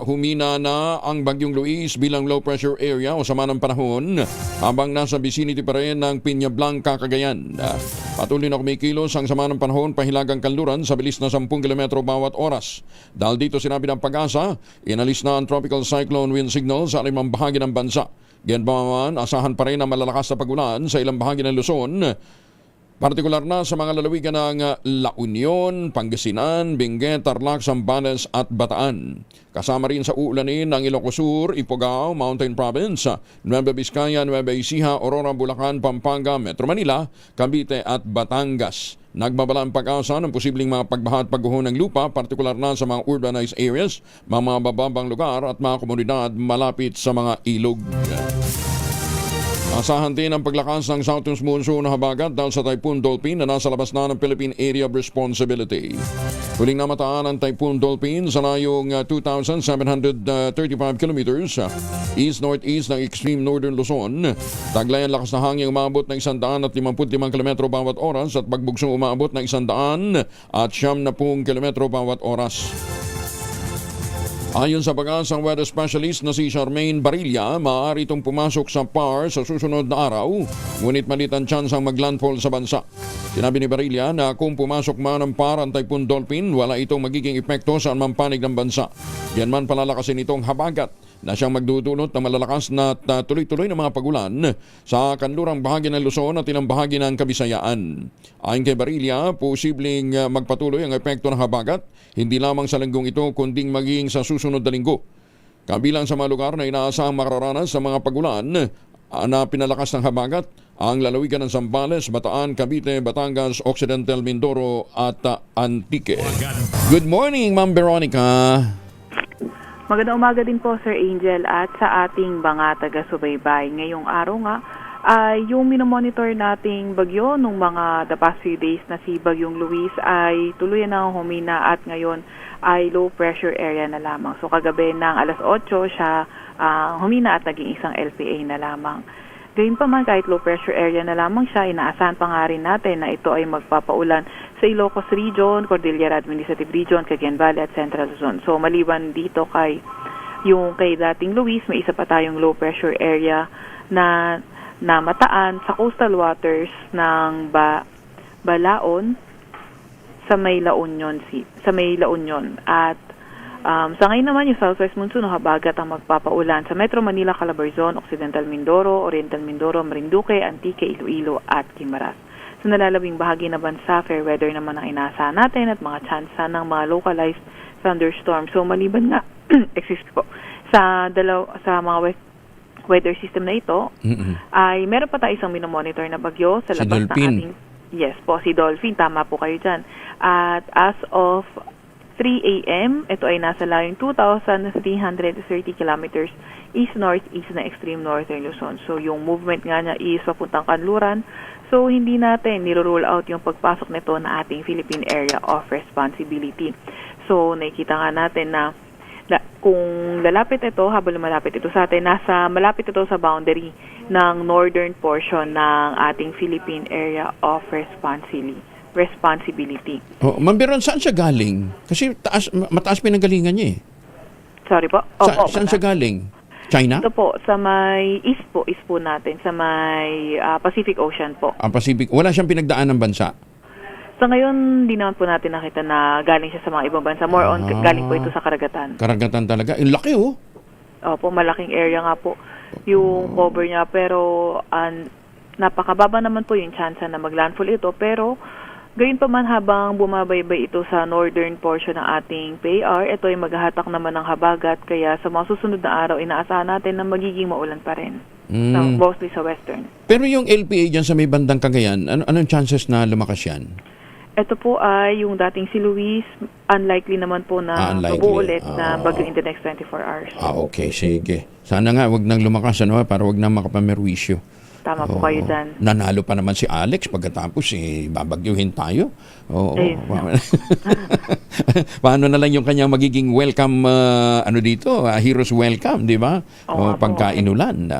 humina na ang Bagyong Luis bilang low pressure area o sama ng panahon habang nasa vicinity pa rin ng Piña Blanca, Cagayan. Patuloy na kumikilos ang sama ng panahon pahilagang kanluran sa bilis na 10 km bawat oras. Dahil dito sinabi ng Pag-asa, inalis na ang tropical cyclone wind signal sa limang bahagi ng bansa. Ganyan asahan pa rin ang malalakas na pagulan sa ilang bahagi ng Luzon, partikular na sa mga lalawigan ng La Union, Pangasinan, Benguet, Tarlac, Zambales at Bataan. Kasama rin sa uulanin ng Ilocos Sur, Ifugao, Mountain Province, Nueva Vizcaya, Nueva Ecija, Aurora, Bulacan, Pampanga, Metro Manila, Cavite at Batangas. Nagbabala ang Pag-asa ng posibleng mga pagbaha at pagguho ng lupa, partikular na sa mga urbanized areas, mga mababang lugar at mga komunidad malapit sa mga ilog. Asahan din ang paglakas ng southwest monsoon na habagat dahil sa Typhoon Dolphin na nasa labas na ng Philippine Area of Responsibility. Huling namataan ang Typhoon Dolphin sa layong 2,735 kilometers east-northeast ng extreme northern Luzon. Taglay ang lakas na hangin umabot ng 155 km bawat oras at pagbugsong umabot ng 170 km bawat oras. Ayon sa Pag-asang weather specialist na si Charmaine Barilla, maaari itong pumasok sa PAR sa susunod na araw, ngunit maliit ang tsansang maglandfall sa bansa. Sinabi ni Barilla na kung pumasok man ang PAR ang Typhoon Dolphin, wala itong magiging epekto sa anumang panig ng bansa. Yan man palalakasin itong habagat na siyang magdudulot ng malalakas na tuloy-tuloy na mga pagulan sa kanlurang bahagi ng Luzon at ilang bahagi ng Kabisayaan. Ayon kay Barilla, posibleng magpatuloy ang epekto ng habagat, hindi lamang sa linggong ito kundi maging sa susunod na linggo. Kabilang sa mga lugar na inaasahang makararanas sa mga pagulan na pinalakas ng habagat, ang lalawigan ng Zambales, Bataan, Cavite, Batangas, Occidental Mindoro at Antique. Good morning, Ma'am Veronica. Magandang umaga din po, Sir Angel, at sa ating mga taga-subaybay. Ngayong araw nga, yung minomonitor nating bagyo nung mga the past few days na si Bagyong Luis ay tuluyan na humina at ngayon ay low pressure area na lamang. So kagabi ng alas 8 siya humina at naging isang LPA na lamang. Gayun pa man, kahit low pressure area na lamang siya, inaasahan pa nga rin natin na ito ay magpapaulan sa Ilocos Region, Cordillera Administrative Region, Cagayan Valley at Central Luzon. So maliban dito kay dating Luis, may isa pa tayong low pressure area na mataan sa coastal waters ng Balaon sa may La Union at sa ngayon naman yung southwest monsoon o habagat ang magpapaulan sa Metro Manila, Calabarzon, Occidental Mindoro, Oriental Mindoro, Marinduque, Antique, Iloilo at Guimaras. Sa nalalabing bahagi na bansa, fair weather naman ang inaasahan natin at mga tsansa ng mga localized thunderstorms. So maliban nga sa mga weather system na ito, ay meron pa tayo isang minomonitor na bagyo sa labas ng ating... Yes po, si Dolphin. Tama po kayo dyan. At as of 3 a.m., ito ay nasa layong 2,330 kilometers east-northeast na extreme northern Luzon. So yung movement nga niya is papuntang kanluran. So hindi natin niro-rule out yung pagpasok nito na ating Philippine Area of Responsibility. So nakikita nga natin na kung lalapit ito, habang malapit ito sa atin, malapit ito sa boundary ng northern portion ng ating Philippine Area of Responsibility. Oh, Ma'am Veron, saan siya galing? Kasi mataas pinanggalingan niya eh. Sorry po? Saan siya galing? China? Ito po, sa may east po natin, sa may Pacific Ocean po. Pacific. Wala siyang pinagdaan ng bansa? Sa ngayon, di naman po natin nakita na galing siya sa mga ibang bansa. More on, galing po ito sa karagatan. Karagatan talaga? Laki oh. Opo, malaking area nga po yung cover niya. Pero napakababa naman po yung chance na maglandfall ito. Pero gayon pa man, habang bumabaybay ito sa northern portion ng ating PAR, ito ay maghahatak naman ng habagat. Kaya sa mga susunod na araw, inaasahan natin na magiging maulan pa rin. Mostly sa western. Pero yung LPA dyan sa may bandang Cagayan, anong chances na lumakas yan? Ito po ay yung dating si Luis, unlikely naman po na mabuulit na bagyo in the next 24 hours. Okay, sige. Sana nga wag nang lumakas para wag nang makapamerwisyo. Tama po kayo dyan. Nanalo pa naman si Alex pagkatapos babagyuhin tayo. Paano na lang yung kanyang magiging welcome heroes welcome, di ba? Pagkainulan.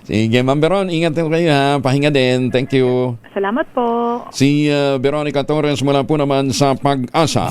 Sige, Ma'am Veron, ingat kayo ha. Pahinga din. Thank you. Salamat po. Si Veronica Torres mula po naman sa Pag-asa.